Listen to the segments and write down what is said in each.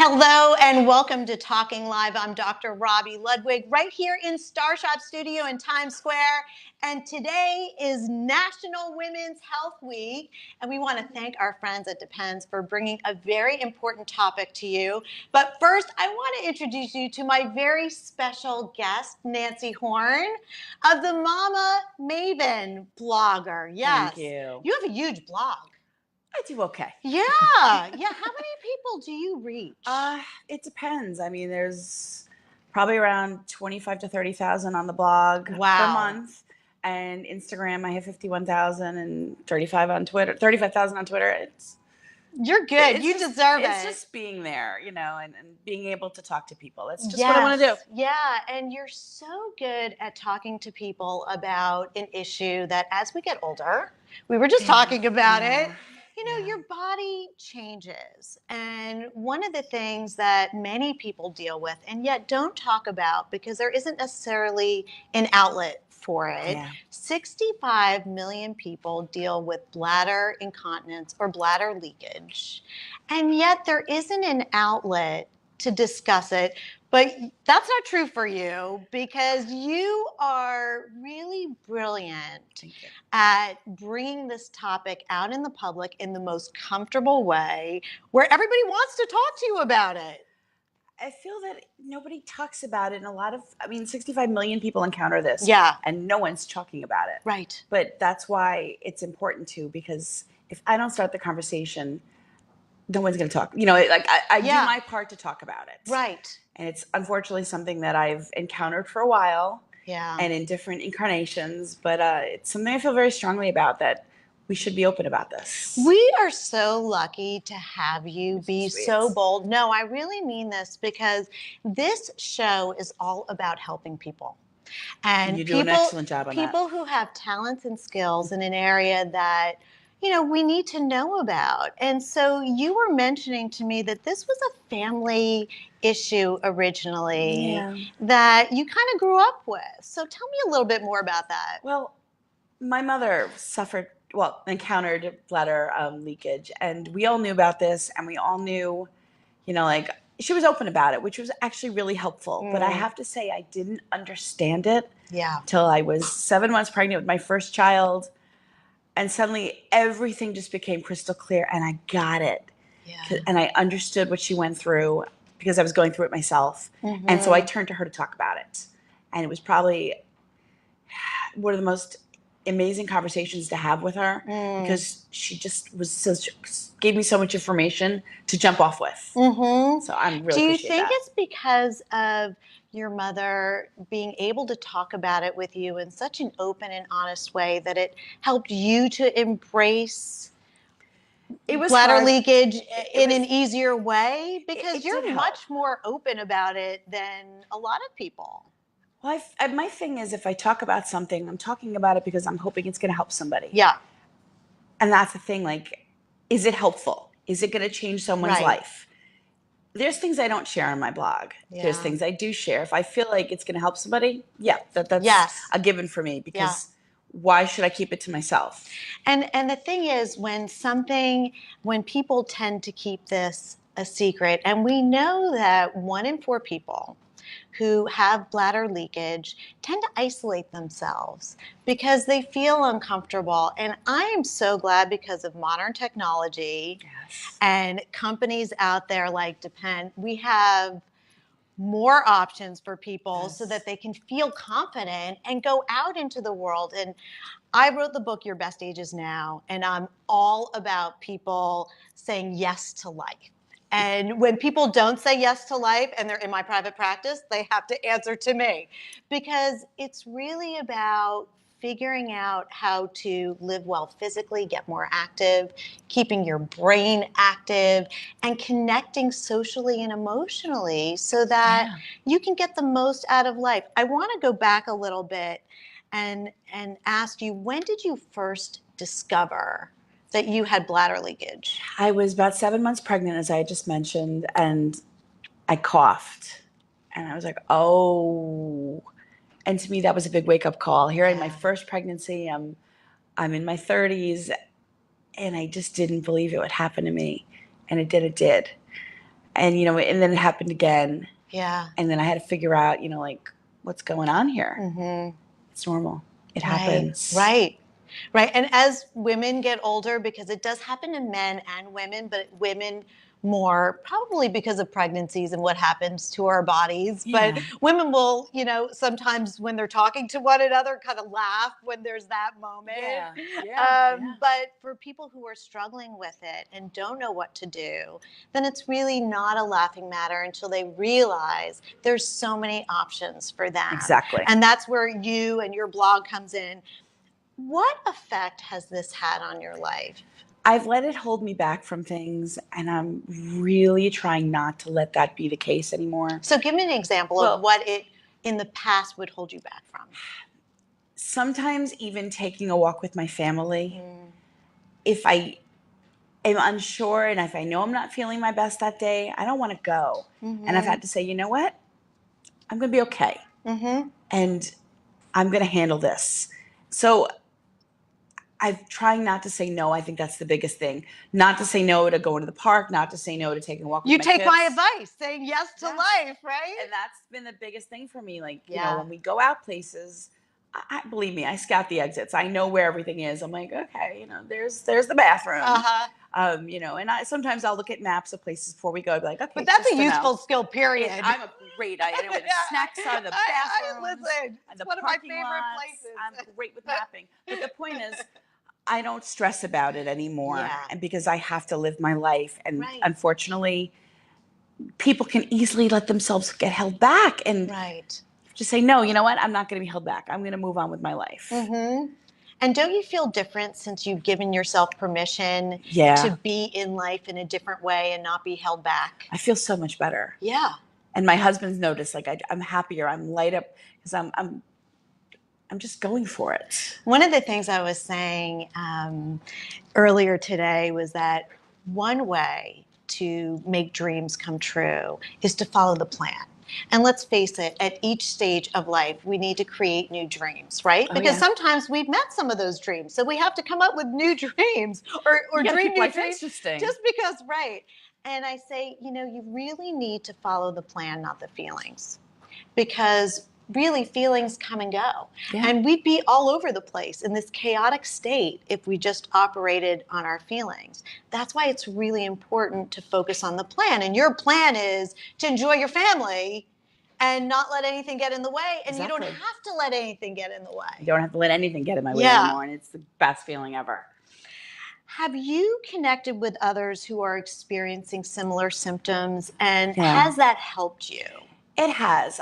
Hello and welcome to Talking Live. I'm Dr. Robi Ludwig right here in Starshop Studio in Times Square. And today is National Women's Health Week. And we want to thank our friends at Depends for bringing a very important topic to you. But first, I want to introduce you to my very special guest, Nancy Horn of the Mama Maven blogger. Yes. Thank you. You have a huge blog. I do okay. Yeah. How many people do you reach? It depends. I mean, there's probably around 25 to 30,000 on the blog per month. And Instagram, I have 51,000 and 35 on Twitter, 35,000 on Twitter. You're good. You deserve it. It's just being there, and being able to talk to people. That's just what I want to do. Yeah, and you're so good at talking to people about an issue that as we get older, we were just talking about it. Your body changes. And one of the things that many people deal with and yet don't talk about because there isn't necessarily an outlet for it. 65 million people deal with bladder incontinence or bladder leakage. And yet there isn't an outlet to discuss it. But that's not true for you because you are really brilliant at bringing this topic out in the public in the most comfortable way where everybody wants to talk to you about it. I feel that nobody talks about it. And 65 million people encounter this. Yeah. And no one's talking about it. Right. But that's why it's important too, because if I don't start the conversation, no one's going to talk. I do my part to talk about it. Right. And it's unfortunately something that I've encountered for a while. Yeah. And in different incarnations. But it's something I feel very strongly about, that we should be open about this. We are so lucky to have you be so bold. No, I really mean this because this show is all about helping people. And you do an excellent job on that. People who have talents and skills in an area that we need to know about. And so you were mentioning to me that this was a family issue originally that you kind of grew up with. So tell me a little bit more about that. Well, my mother encountered bladder leakage, and we all knew about this, and we all knew, she was open about it, which was actually really helpful. But I have to say, I didn't understand it till I was 7 months pregnant with my first child. And suddenly everything just became crystal clear, and I got it. Yeah. And I understood what she went through because I was going through it myself. Mm-hmm. And so I turned to her to talk about it. And it was probably one of the most amazing conversations to have with her because she just gave me so much information to jump off with. Mm-hmm. So I'm really Do you think it's because of your mother being able to talk about it with you in such an open and honest way that it helped you to embrace bladder leakage in an easier way? Because you're much more open about it than a lot of people. Well, my thing is, if I talk about something, I'm talking about it because I'm hoping it's going to help somebody. Yeah. And that's the thing, is it helpful? Is it going to change someone's life? There's things I don't share on my blog. Yeah. There's things I do share. If I feel like it's going to help somebody, that's a given for me because why should I keep it to myself? And the thing is, when people tend to keep this a secret, and we know that 1 in 4 people who have bladder leakage tend to isolate themselves because they feel uncomfortable. And I am so glad because of modern technology and companies out there like Depend, we have more options for people so that they can feel confident and go out into the world. And I wrote the book, Your Best Age Is Now, and I'm all about people saying yes to life. And when people don't say yes to life and they're in my private practice, they have to answer to me because it's really about figuring out how to live well physically, get more active, keeping your brain active, and connecting socially and emotionally so that you can get the most out of life. I want to go back a little bit and ask you, when did you first discover that you had bladder leakage? I was about 7 months pregnant, as I just mentioned, and I coughed. And I was like, oh. And to me, that was a big wake-up call. Here in my first pregnancy, I'm in my 30s, and I just didn't believe it would happen to me. And it did. And, and then it happened again. Yeah. And then I had to figure out, like, what's going on here? Mm-hmm. It's normal. It Right. happens. Right. Right. And as women get older, because it does happen to men and women, but women more probably because of pregnancies and what happens to our bodies. Yeah. But women will, sometimes when they're talking to one another, kind of laugh when there's that moment. Yeah. But for people who are struggling with it and don't know what to do, then it's really not a laughing matter until they realize there's so many options for them. Exactly. And that's where you and your blog comes in. What effect has this had on your life? I've let it hold me back from things, and I'm really trying not to let that be the case anymore. So give me an example of what it in the past would hold you back from. Sometimes even taking a walk with my family. If I am unsure and if I know I'm not feeling my best that day, I don't want to go. And I've had to say, you know what? I'm going to be okay. And I'm going to handle this. So I'm trying not to say no. I think that's the biggest thing. Not to say no to going to the park, not to say no to taking a walk with my kids. You take my advice, saying yes to life, right? And that's been the biggest thing for me. Like, when we go out places, I believe me, I scout the exits. I know where everything is. I'm like, okay, there's the bathroom. And sometimes I'll look at maps of places before we go. I'll be like, okay, but that's a useful skill, period. I'm a great. I know where the snacks are, the bathrooms, listen, the one of my favorite places. I'm great with mapping. But the point is, I don't stress about it anymore, and because I have to live my life, and unfortunately, people can easily let themselves get held back, and just say, no, you know what? I'm not going to be held back. I'm going to move on with my life. And don't you feel different since you've given yourself permission to be in life in a different way and not be held back? I feel so much better. Yeah. And my husband's noticed, like, I'm happier. I'm light up because I'm just going for it. One of the things I was saying earlier today was that one way to make dreams come true is to follow the plan. And let's face it, at each stage of life, we need to create new dreams, right? Because sometimes we've met some of those dreams. So we have to come up with new dreams or dream new dreams just because, And I say, you really need to follow the plan, not the feelings. Because really feelings come and go. And we'd be all over the place in this chaotic state if we just operated on our feelings. That's why it's really important to focus on the plan. And your plan is to enjoy your family and not let anything get in the way. And you don't have to let anything get in the way. You don't have to let anything get in my way anymore. And it's the best feeling ever. Have you connected with others who are experiencing similar symptoms? And has that helped you? It has.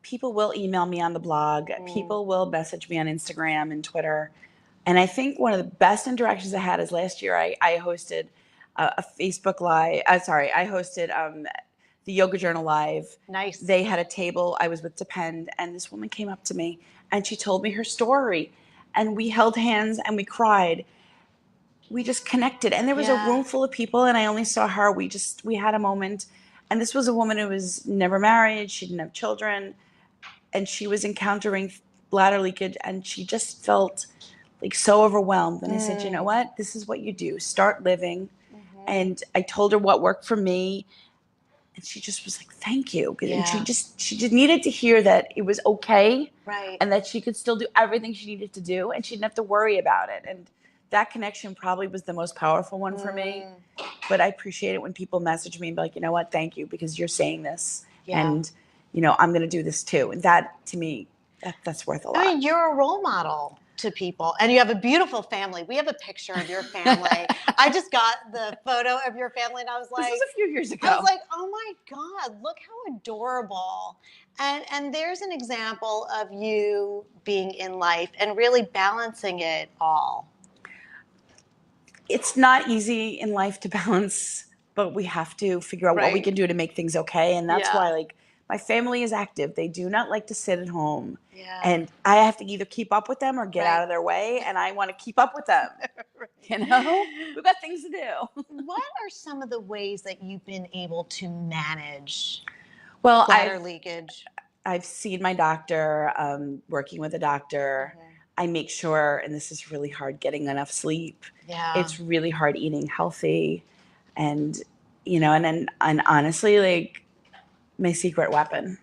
People will email me on the blog. People will message me on Instagram and Twitter. And I think one of the best interactions I had is last year I hosted a Facebook Live. I hosted the Yoga Journal Live. Nice. They had a table. I was with Depend, and this woman came up to me, and she told me her story. And we held hands, and we cried. We just connected. And there was a room full of people, and I only saw her. We had a moment. And this was a woman who was never married. She didn't have children. And she was encountering bladder leakage, and she just felt like so overwhelmed. And I said, you know what? This is what you do. Start living. And I told her what worked for me. And she just was like, thank you. And she just needed to hear that it was okay. And that she could still do everything she needed to do. And she didn't have to worry about it. And that connection probably was the most powerful one for me. But I appreciate it when people message me and be like, you know what? Thank you, because you're saying this. And I'm going to do this too. And that, to me, that's worth a lot. I mean, you're a role model to people, and you have a beautiful family. We have a picture of your family. I just got the photo of your family, and I was like, this was a few years ago. I was like, oh my God, look how adorable. And there's an example of you being in life and really balancing it all. It's not easy in life to balance, but we have to figure out what we can do to make things okay. And that's why, like, my family is active. They do not like to sit at home. And I have to either keep up with them or get out of their way. And I want to keep up with them. We've got things to do. What are some of the ways that you've been able to manage bladder leakage? I've seen my doctor, working with a doctor. I make sure, and this is really hard, getting enough sleep. It's really hard eating healthy. And and honestly, like, my secret weapon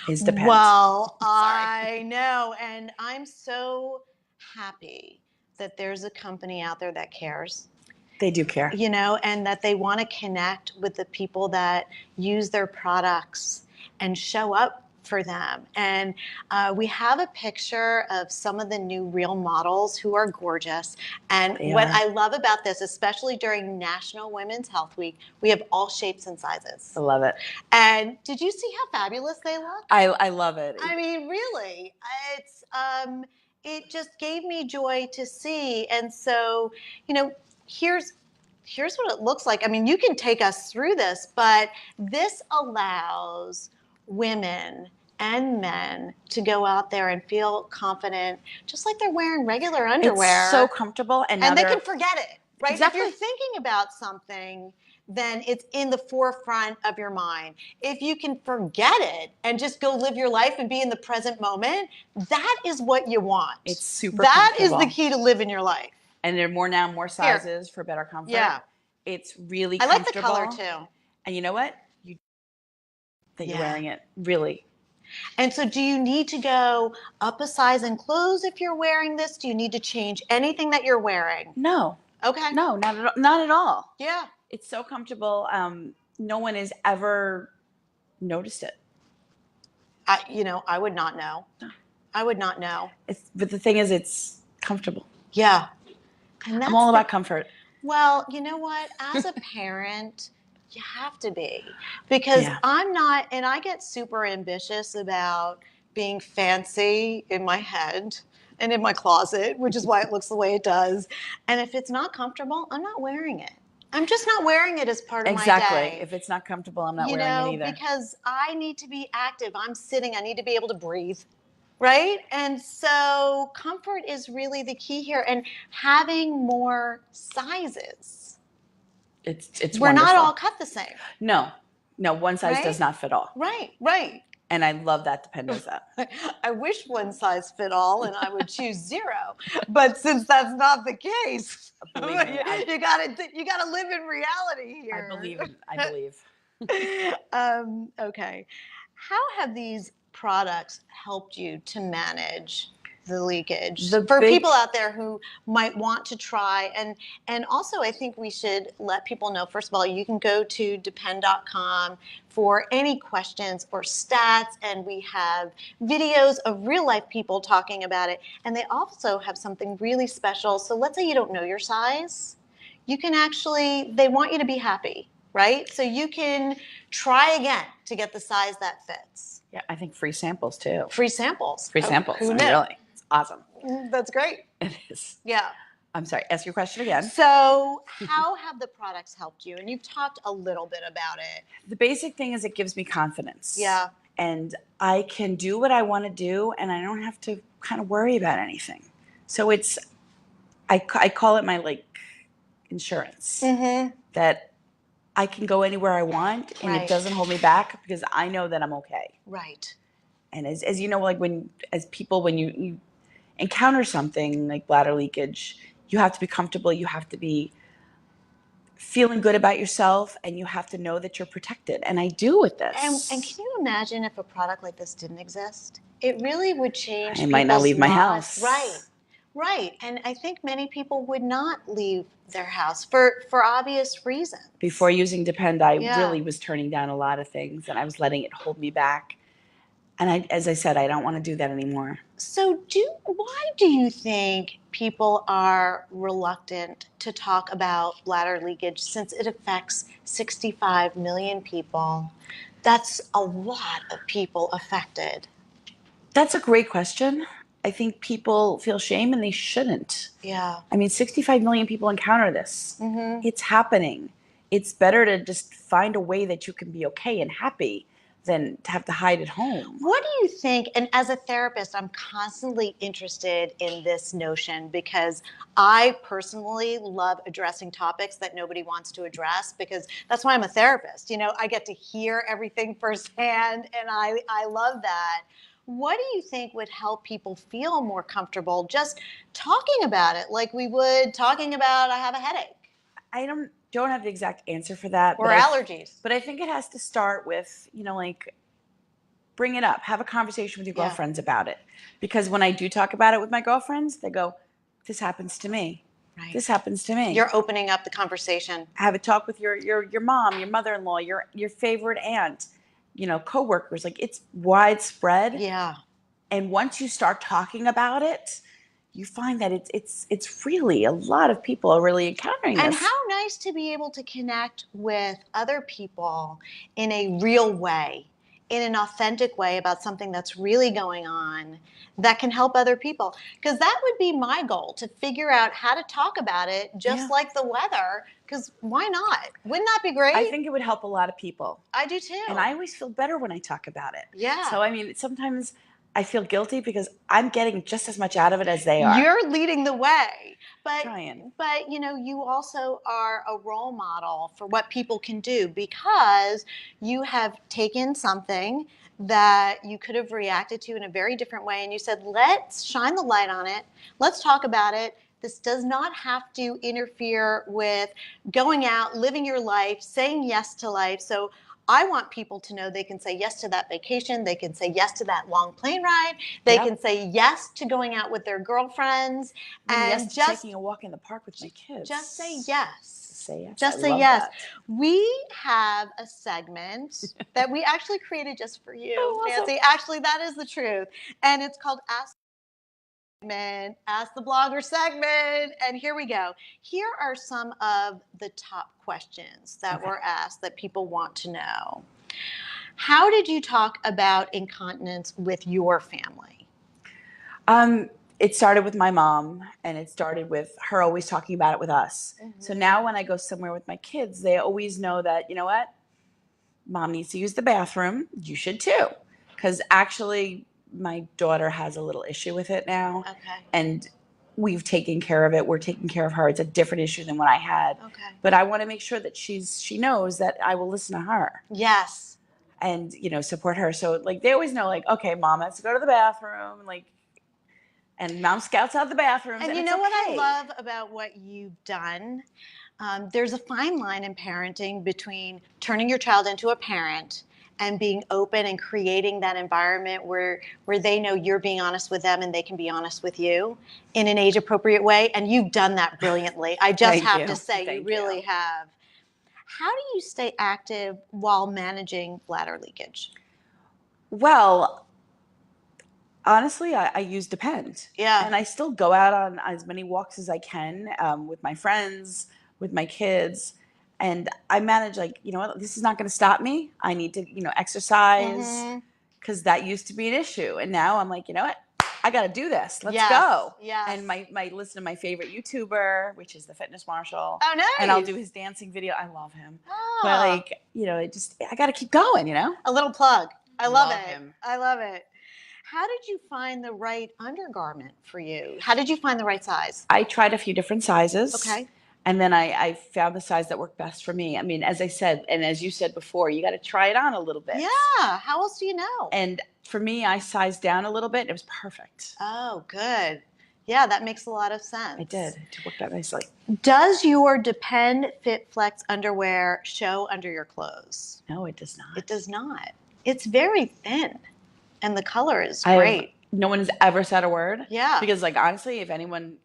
is Depend. Well, Sorry. I know, and I'm so happy that there's a company out there that cares. They do care. And that they want to connect with the people that use their products and show up for them. And we have a picture of some of the new real models who are gorgeous. And what I love about this, especially during National Women's Health Week, we have all shapes and sizes. I love it. And did you see how fabulous they look? I love it. I mean, really, it just gave me joy to see. And so, here's what it looks like. I mean, you can take us through this, but this allows women and men to go out there and feel confident, just like they're wearing regular underwear. It's so comfortable, and they can forget it, right? Exactly. If you're thinking about something, then it's in the forefront of your mind. If you can forget it and just go live your life and be in the present moment, that is what you want. It's super That is comfortable. the key to living your life. And there are more sizes for better comfort. Yeah. It's really I like the comfortable. color too. And you know what? You're wearing it, really. And so do you need to go up a size in clothes if you're wearing this? Do you need to change anything that you're wearing? No. Okay. No, not at all. Yeah. It's so comfortable. No one has ever noticed it. I would not know. I would not know. But the thing is, it's comfortable. Yeah. And I'm all about comfort. Well, you know what? As a parent, you have to be. Because I'm not, and I get super ambitious about being fancy in my head and in my closet, which is why it looks the way it does. And if it's not comfortable, I'm not wearing it. I'm just not wearing it as part of my day. Exactly. If it's not comfortable, I'm not wearing it either. Because I need to be active. I'm sitting. I need to be able to breathe. Right? And so comfort is really the key here, and having more sizes. It's We're wonderful. not all cut the same. No, one size does not fit all. Right. And I love that Depend does that. I wish one size fit all, and I would choose 0. But since that's not the case, believe me, you gotta live in reality here. I believe. Okay. How have these products helped you to manage the leakage for people out there who might want to try? And also, I think we should let people know, first of all, you can go to depend.com for any questions or stats, and we have videos of real life people talking about it. And they also have something really special. So let's say you don't know your size. You can they want you to be happy, right? So you can try again to get the size that fits. Yeah, I think free samples too. Free samples. Free samples. Who knew? Really. It's awesome. That's great. It is. Yeah. I'm sorry, ask your question again. So how have the products helped you? And you've talked a little bit about it. The basic thing is it gives me confidence. Yeah. And I can do what I want to do, and I don't have to kind of worry about anything. So I call it my insurance. Mm-hmm. That I can go anywhere I want, and it doesn't hold me back because I know that I'm okay. Right. And as you know, when you encounter something like bladder leakage, you have to be comfortable. You have to be feeling good about yourself, and you have to know that you're protected. And I do with this. And can you imagine if a product like this didn't exist? It really would change. I might not leave my house. Right. And I think many people would not leave their house for obvious reasons. Before using Depend, I really was turning down a lot of things, and I was letting it hold me back. And as I said, I don't want to do that anymore. So why do you think people are reluctant to talk about bladder leakage since it affects 65 million people? That's a lot of people affected. That's a great question. I think people feel shame, and they shouldn't. Yeah. I mean, 65 million people encounter this. Mm-hmm. It's happening. It's better to just find a way that you can be okay and happy than to have to hide at home. What do you think, and as a therapist, I'm constantly interested in this notion because I personally love addressing topics that nobody wants to address, because that's why I'm a therapist. I get to hear everything firsthand, and I love that. What do you think would help people feel more comfortable just talking about it like we would talking about I have a headache? don't have the exact answer for that. Or allergies. But I think it has to start with, like, bring it up. Have a conversation with your girlfriends about it. Because when I do talk about it with my girlfriends, they go, this happens to me. Right. This happens to me. You're opening up the conversation. Have a talk with your mom, your mother-in-law, your favorite aunt, coworkers. Like, it's widespread. Yeah. And once you start talking about it, you find that it's really, a lot of people are really encountering this. And how nice to be able to connect with other people in a real way, in an authentic way about something that's really going on that can help other people. Because that would be my goal, to figure out how to talk about it just like the weather. Because why not? Wouldn't that be great? I think it would help a lot of people. I do too. And I always feel better when I talk about it. Yeah. So, I mean, sometimes I feel guilty because I'm getting just as much out of it as they are. You're leading the way. But, trying. But, you also are a role model for what people can do, because you have taken something that you could have reacted to in a very different way, and you said, let's shine the light on it. Let's talk about it. This does not have to interfere with going out, living your life, saying yes to life. So I want people to know they can say yes to that vacation. They can say yes to that long plane ride. They can say yes to going out with their girlfriends. And yes to taking a walk in the park with my kids. Just say yes. Say yes. Just say yes. We have a segment that we actually created just for you, Nancy. Actually, that is the truth. And it's called Ask the Blogger segment. And here we go. Here are some of the top questions that were asked that people want to know. How did you talk about incontinence with your family? It started with my mom, and it started with her always talking about it with us. Mm-hmm. So now when I go somewhere with my kids, they always know that, you know what? Mom needs to use the bathroom. You should too. Because actually, my daughter has a little issue with it now. Okay. And we've taken care of it. We're taking care of her. It's a different issue than what I had. Okay. But I want to make sure that she knows that I will listen to her. Yes. And, support her. So, like, they always know, like, okay, Mom has to go to the bathroom. Like, and Mom scouts out the bathrooms. And you know what I love about what you've done? There's a fine line in parenting between turning your child into a parent and being open and creating that environment where they know you're being honest with them and they can be honest with you in an age-appropriate way. And you've done that brilliantly. I just have to say, you really have. How do you stay active while managing bladder leakage? Well, honestly, I use Depend. Yeah. And I still go out on as many walks as I can with my friends, with my kids. And I manage, like, you know what, this is not going to stop me. I need to, exercise, because that used to be an issue. And now I'm like, you know what, I got to do this. Let's go. Yes. And my listen to my favorite YouTuber, which is the Fitness Marshal. Oh, nice. And I'll do his dancing video. I love him. Oh. But, like, I got to keep going, A little plug. I love it. Him. I love it. How did you find the right undergarment for you? How did you find the right size? I tried a few different sizes. Okay. And then I found the size that worked best for me. I mean, as I said, and as you said before, you got to try it on a little bit. Yeah. How else do you know? And for me, I sized down a little bit. It was perfect. Oh, good. Yeah, that makes a lot of sense. It did. It worked out nicely. Does your Depend Fit Flex underwear show under your clothes? No, it does not. It does not. It's very thin. And the color is great. No one has ever said a word. Yeah. Because, like, honestly, if anyone,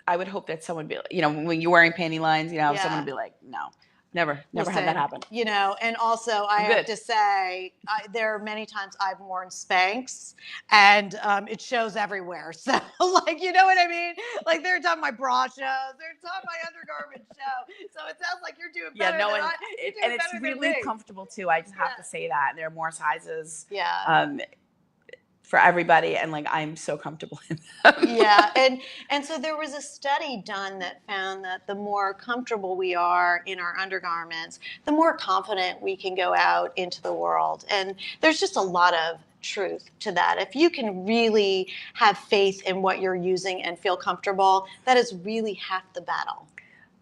I would hope that someone be, when you're wearing panty lines, someone would be like, no, never had that happen. And also I have to say, there are many times I've worn Spanx and it shows everywhere. So, like, you know what I mean? Like, they're talking my bra shows, they're talking my undergarment show. So it sounds like you're doing better than I. And it's really comfortable too. I just have to say that. There are more sizes. Yeah. For everybody, and, like, I'm so comfortable in them. Yeah, and so there was a study done that found that the more comfortable we are in our undergarments, the more confident we can go out into the world. And there's just a lot of truth to that. If you can really have faith in what you're using and feel comfortable, that is really half the battle.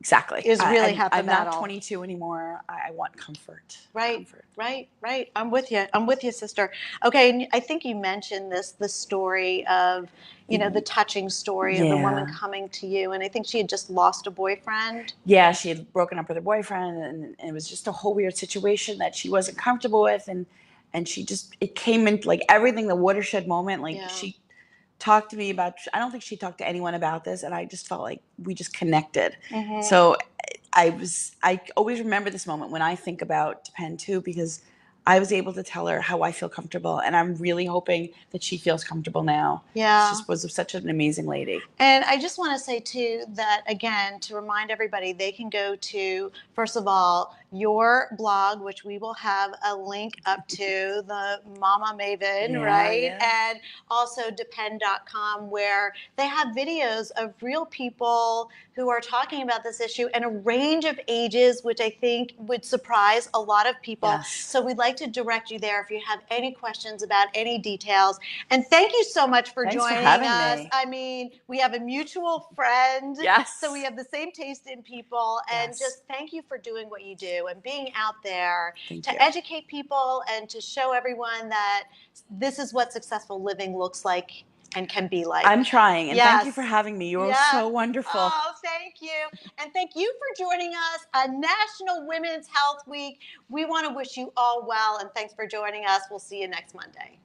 Exactly. is really half the I'm not battle. 22 anymore. I want comfort. Right, Comfort. right. I'm with you. I'm with you, sister. Okay, and I think you mentioned the story of, the touching story of the woman Yeah. coming to you, and I think she had just lost a boyfriend. Yeah, she had broken up with her boyfriend, and it was just a whole weird situation that she wasn't comfortable with, and she just, it came in like everything, the watershed moment. Like Yeah. she talked to me about, I don't think she talked to anyone about this, and I just felt like we just connected. Mm-hmm. So I always remember this moment when I think about Depend too, because I was able to tell her how I feel comfortable, and I'm really hoping that she feels comfortable now. Yeah. She just was such an amazing lady. And I just want to say too that, again, to remind everybody, they can go to, first of all, your blog, which we will have a link up to, the Mama Maven, Yeah, right? yeah. And also depend.com, where they have videos of real people who are talking about this issue and a range of ages, which I think would surprise a lot of people. Yes. So we'd like to direct you there if you have any questions about any details. And thank you so much for Thanks for joining having us. me. I mean, we have a mutual friend. Yes. So we have the same taste in people. And Yes. just thank you for doing what you do and being out there Thank to you. educate people and to show everyone that this is what successful living looks like and can be like. I'm trying, and thank you Yes. for having me. You're Yes. so wonderful. Oh, thank you. And thank you for joining us on National Women's Health Week. We want to wish you all well, and thanks for joining us. We'll see you next Monday.